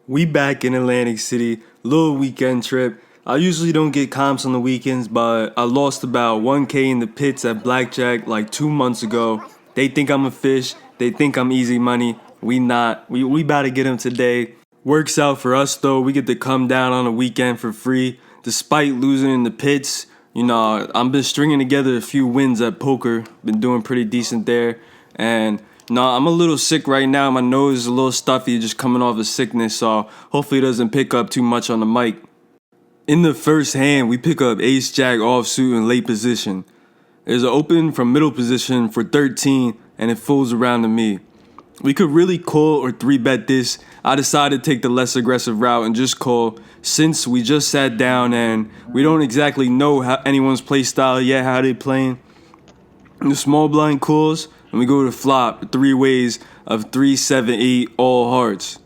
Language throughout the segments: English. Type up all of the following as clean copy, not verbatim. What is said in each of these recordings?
We back in Atlantic City, little weekend trip. I usually don't get comps on the weekends, but I lost about 1K in the pits at Blackjack like 2 months ago. They think I'm a fish, they think I'm easy money. We not. We about to get them today. Works out for us though, we get to come down on a weekend for free. Despite losing in the pits, I've been stringing together a few wins at poker. Been doing pretty decent there. And no, I'm a little sick right now. My nose is a little stuffy, just coming off of sickness, so hopefully it doesn't pick up too much on the mic. In the first hand, we pick up ace jack offsuit in late position. There's an open from middle position for 13, and it folds around to me. We could really call or 3-bet this. I decided to take the less aggressive route and just call, since we just sat down and we don't exactly know how anyone's play style yet, how they playing. The small blind calls, and we go to flop 3 ways of 3, 7, 8, all hearts.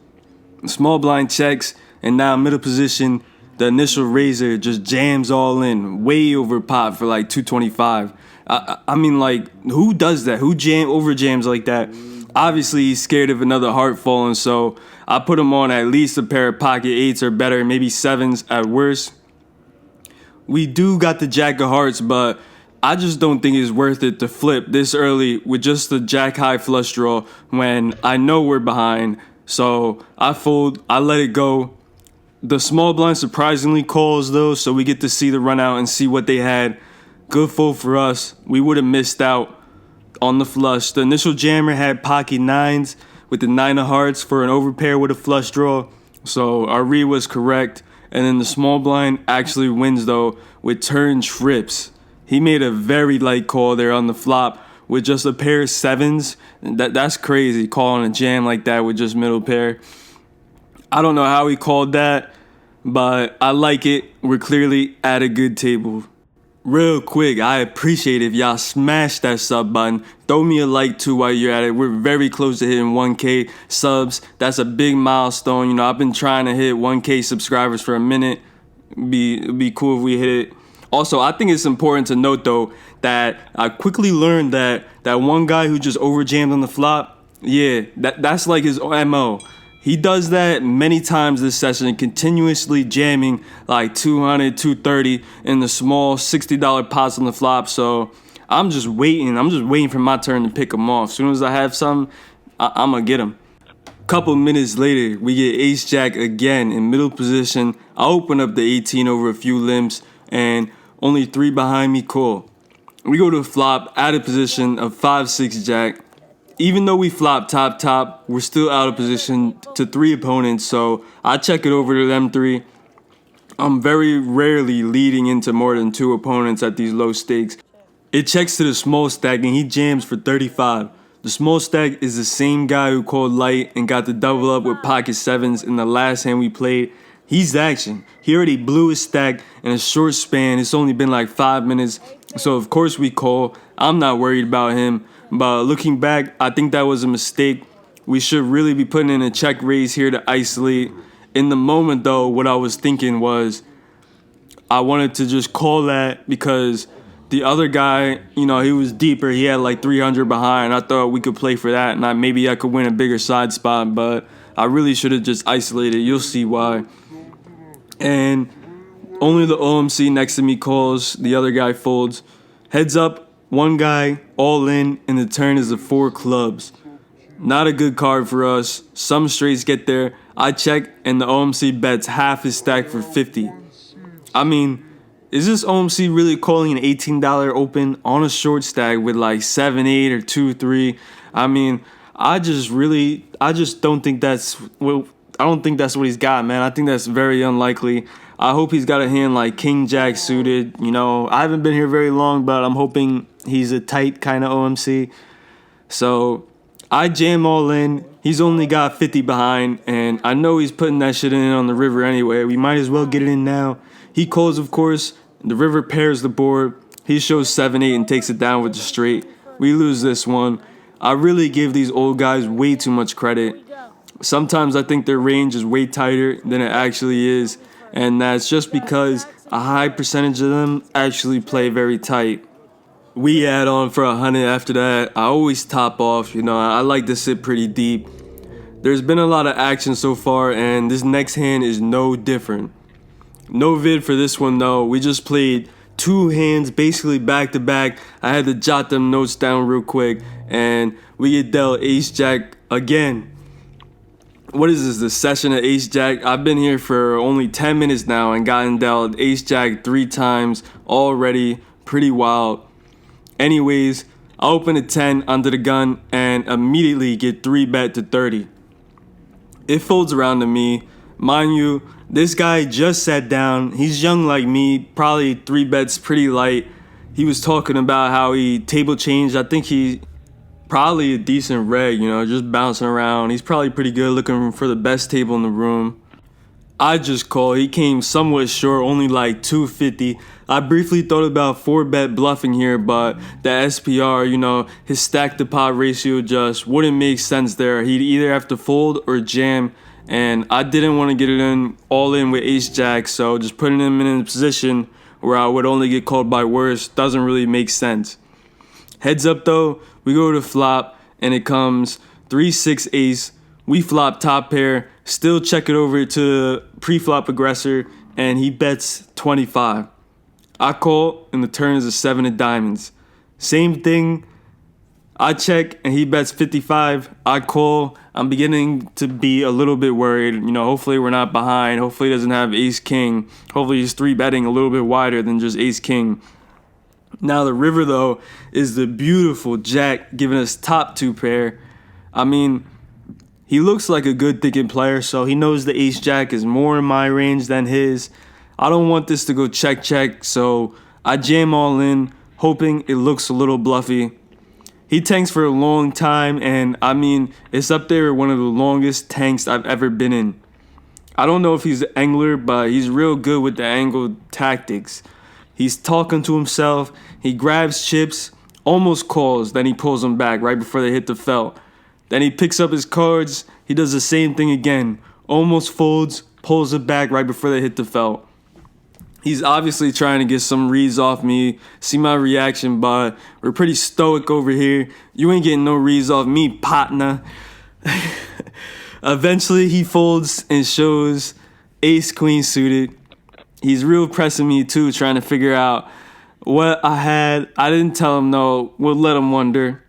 The small blind checks, and now middle position, the initial raiser just jams all in, way over pot for like 225. I mean, like, who does that? Who over jams like that? Obviously, he's scared of another heart falling, so I put him on at least a pair of pocket 8s or better, maybe 7s at worst. We do got the jack of hearts, but I just don't think it's worth it to flip this early with just the jack high flush draw when I know we're behind. So I fold, I let it go. The small blind surprisingly calls though, so we get to see the run out and see what they had. Good fold for us. We would have missed out on the flush. The initial jammer had pocket 9s with the 9 of hearts for an overpair with a flush draw. So our read was correct. And then the small blind actually wins though with turn trips. He made a very light call there on the flop with just a pair of 7s. That's crazy, calling a jam like that with just middle pair. I don't know how he called that, but I like it. We're clearly at a good table. Real quick, I appreciate if y'all smash that sub button. Throw me a like too while you're at it. We're very close to hitting 1K subs. That's a big milestone. I've been trying to hit 1K subscribers for a minute. It'd be cool if we hit it. Also, I think it's important to note, though, that I quickly learned that one guy who just overjammed on the flop, that's like his MO. He does that many times this session, continuously jamming like 200, 230 in the small $60 pots on the flop. So I'm just waiting. I'm just waiting for my turn to pick him off. As soon as I have some, I'm going to get him. Couple minutes later, we get ace jack again in middle position. I open up the 18 over a few limps, and only 3 behind me call. We go to a flop out of position of 5-6 jack. Even though we flop top, we're still out of position to 3 opponents, so I check it over to them 3. I'm very rarely leading into more than 2 opponents at these low stakes. It checks to the small stack and he jams for 35. The small stack is the same guy who called light and got the double up with pocket 7s in the last hand we played. He's action. He already blew his stack in a short span. It's only been like 5 minutes. So of course we call. I'm not worried about him. But looking back, I think that was a mistake. We should really be putting in a check raise here to isolate. In the moment though, what I was thinking was I wanted to just call that because the other guy, he was deeper. He had like 300 behind. I thought we could play for that and maybe I could win a bigger side spot. But I really should have just isolated. You'll see why. And only the OMC next to me calls, the other guy folds. Heads up, one guy all in, and the turn is the 4 clubs. Not a good card for us. Some straights get there. I check, and the OMC bets half his stack for 50. I mean, is this OMC really calling an $18 open on a short stack with like 7, 8 or 2, 3? I mean, I just don't think that's what he's got, man. I think that's very unlikely. I hope he's got a hand like King Jack suited. I haven't been here very long, but I'm hoping he's a tight kind of OMC. So I jam all in. He's only got 50 behind, and I know he's putting that shit in on the river anyway. We might as well get it in now. He calls, of course. The river pairs the board. He shows 7-8 and takes it down with the straight. We lose this one. I really give these old guys way too much credit. Sometimes I think their range is way tighter than it actually is, and that's just because a high percentage of them actually play very tight. We add on for 100 after that. I always top off, I like to sit pretty deep. There's been a lot of action so far, and this next hand is no different. No vid for this one though. We just played two hands basically back to back. I had to jot them notes down real quick, and we get dealt ace jack again. What is this, the session of ace jack? I've been here for only 10 minutes now and gotten dealt ace jack 3 times already. Pretty wild. Anyways, I open a 10 under the gun and immediately get 3-bet to 30. It folds around to me. Mind you, this guy just sat down. He's young like me, probably 3-bets pretty light. He was talking about how he table changed. I think he probably a decent reg, just bouncing around. He's probably pretty good, looking for the best table in the room. I just called. He came somewhat short, only like 250. I briefly thought about 4-bet bluffing here, but the SPR, his stack to pot ratio just wouldn't make sense there. He'd either have to fold or jam, and I didn't want to get it in all in with ace jack, so just putting him in a position where I would only get called by worse doesn't really make sense. Heads up though, we go to flop and it comes 3-6 ace. We flop top pair, still check it over to pre-flop aggressor, and he bets 25. I call and the turn is a 7 of diamonds. Same thing, I check and he bets 55. I call. I'm beginning to be a little bit worried. Hopefully we're not behind. Hopefully he doesn't have ace king. Hopefully he's 3-betting a little bit wider than just ace king. Now the river though is the beautiful jack giving us top 2 pair. I mean, he looks like a good thinking player, so he knows the ace jack is more in my range than his. I don't want this to go check check, so I jam all in, hoping it looks a little bluffy. He tanks for a long time, and I mean, it's up there with one of the longest tanks I've ever been in. I don't know if he's an angler, but he's real good with the angled tactics. He's talking to himself, he grabs chips, almost calls, then he pulls them back right before they hit the felt. Then he picks up his cards, he does the same thing again, almost folds, pulls it back right before they hit the felt. He's obviously trying to get some reads off me, see my reaction, but we're pretty stoic over here. You ain't getting no reads off me, partner. Eventually he folds and shows ace queen suited. He's real pressing me too, trying to figure out what I had. I didn't tell him no, we'll let him wonder.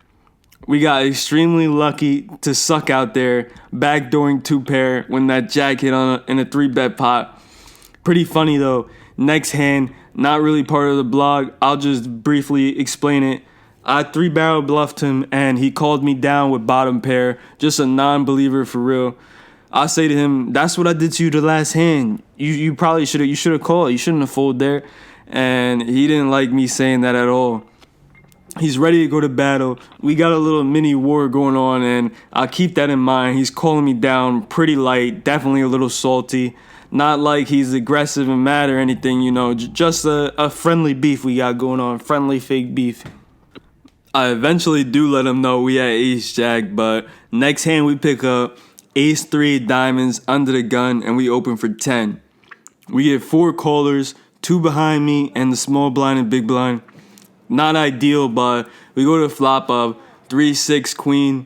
We got extremely lucky to suck out there, backdooring 2 pair when that jack hit in a 3-bet pot. Pretty funny though. Next hand, not really part of the blog. I'll just briefly explain it. I 3-barrel bluffed him and he called me down with bottom pair. Just a non-believer for real. I say to him, that's what I did to you the last hand. You probably should have called. You shouldn't have folded there. And he didn't like me saying that at all. He's ready to go to battle. We got a little mini war going on, and I'll keep that in mind. He's calling me down pretty light, definitely a little salty. Not like he's aggressive and mad or anything, just a friendly beef we got going on, friendly fake beef. I eventually do let him know we had ace jack, but next hand we pick up ace 3 diamonds under the gun and we open for 10. We get 4 callers, 2 behind me and the small blind and big blind. Not ideal, but we go to a flop of 3-6 queen.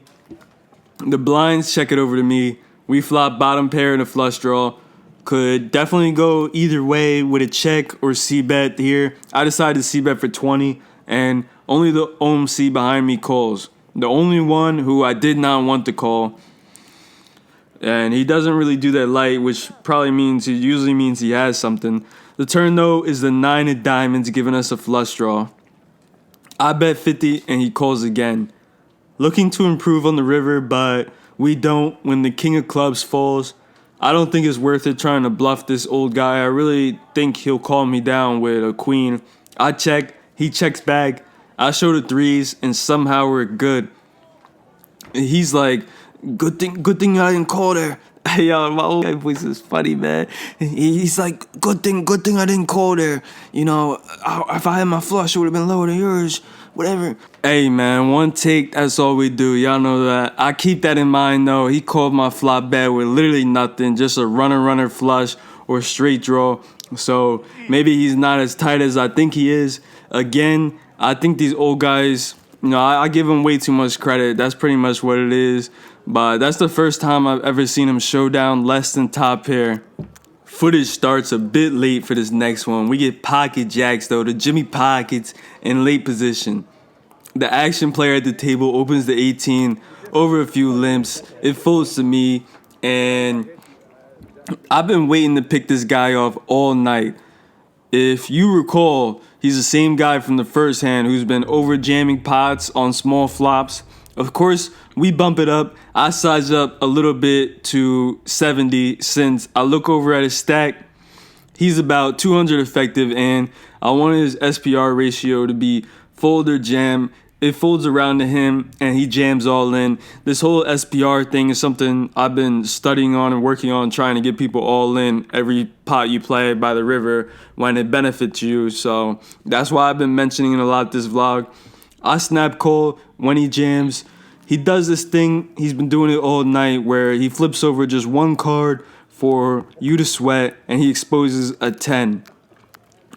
The blinds check it over to me. We flop bottom pair and a flush draw. Could definitely go either way with a check or c-bet here. I decided to c-bet for 20, and only the OMC behind me calls. The only one who I did not want to call. And he doesn't really do that light, which usually means he has something. The turn though is the 9 of diamonds giving us a flush draw. I bet 50 and he calls again. Looking to improve on the river, but we don't when the king of clubs falls. I don't think it's worth it trying to bluff this old guy. I really think he'll call me down with a queen. I check, he checks back. I show the 3s and somehow we're good. He's like, good thing I didn't call there. Hey, yo, my old guy voice is funny, man. He's like, good thing I didn't call there. If I had my flush, it would have been lower than yours. Whatever. Hey, man, one take, that's all we do. Y'all know that. I keep that in mind, though. He called my flop bet with literally nothing, just a runner flush or straight draw. So maybe he's not as tight as I think he is. Again, I think these old guys, I give them way too much credit. That's pretty much what it is. but that's the first time I've ever seen him show down less than top pair. Footage starts a bit late for this next one. We get pocket jacks though, the Jimmypocketts in late position. The action player at the table opens the 18 over a few limps. It folds to me, and I've been waiting to pick this guy off all night. If you recall, he's the same guy from the first hand who's been over jamming pots on small flops. Of course, we bump it up. I size up a little bit to 70 since I look over at his stack. He's about 200 effective, and I wanted his SPR ratio to be fold or jam. It folds around to him, and he jams all in. This whole SPR thing is something I've been studying on and working on, trying to get people all in every pot you play by the river when it benefits you. So that's why I've been mentioning it a lot this vlog. I snap call when he jams. He does this thing, he's been doing it all night, where he flips over just one card for you to sweat, and he exposes a 10.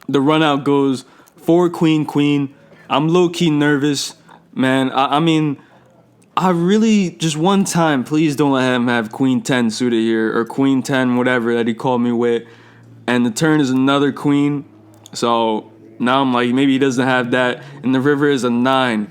The run out goes 4 queen queen. I'm low-key nervous, man. I mean, I really, just one time, please don't let him have queen 10 suited here, or queen 10, whatever that he called me with. And the turn is another queen. So now I'm like, maybe he doesn't have that. And the river is a 9.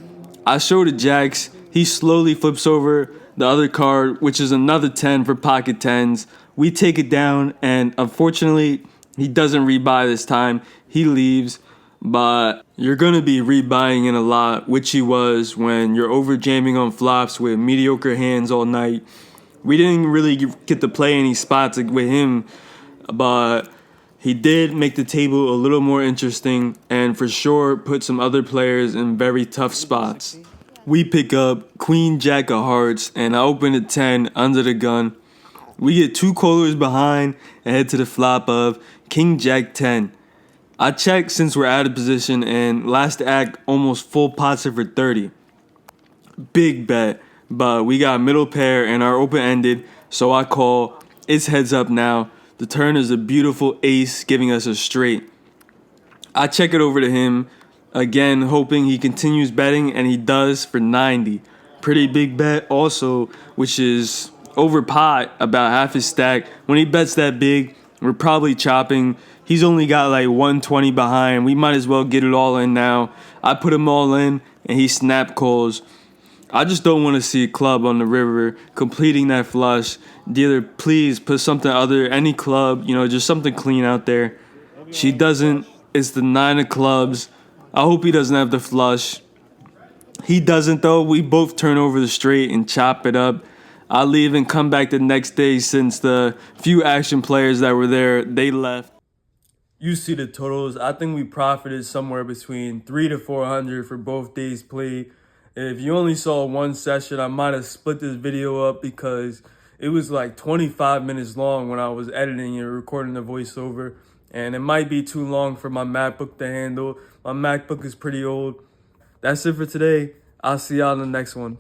I show the jacks. He slowly flips over the other card, which is another 10 for pocket 10s. We take it down, and unfortunately, he doesn't rebuy this time. He leaves. But you're going to be rebuying in a lot, which he was when you're over jamming on flops with mediocre hands all night. We didn't really get to play any spots with him, but he did make the table a little more interesting and for sure put some other players in very tough spots. We pick up queen jack of hearts, and I open a 10 under the gun. We get 2 callers behind and head to the flop of king jack 10. I check since we're out of position, and last act almost full pots for 30. Big bet, but we got middle pair and our open ended, so I call. It's heads up now. The turn is a beautiful ace, giving us a straight. I check it over to him, again hoping he continues betting, and he does for 90. Pretty big bet also, which is over pot, about half his stack. When he bets that big, we're probably chopping. He's only got like 120 behind. We might as well get it all in now. I put him all in, and he snap calls. I just don't want to see a club on the river completing that flush. Dealer, please put something other, any club, just something clean out there. She doesn't. It's the 9 of clubs. I hope he doesn't have the flush. He doesn't though. We both turn over the straight and chop it up. I leave and come back the next day since the few action players that were there, they left. You see the totals. I think we profited somewhere between 300 to 400 for both days played. If you only saw one session, I might have split this video up because it was like 25 minutes long when I was editing and recording the voiceover. And it might be too long for my MacBook to handle. My MacBook is pretty old. That's it for today. I'll see y'all in the next one.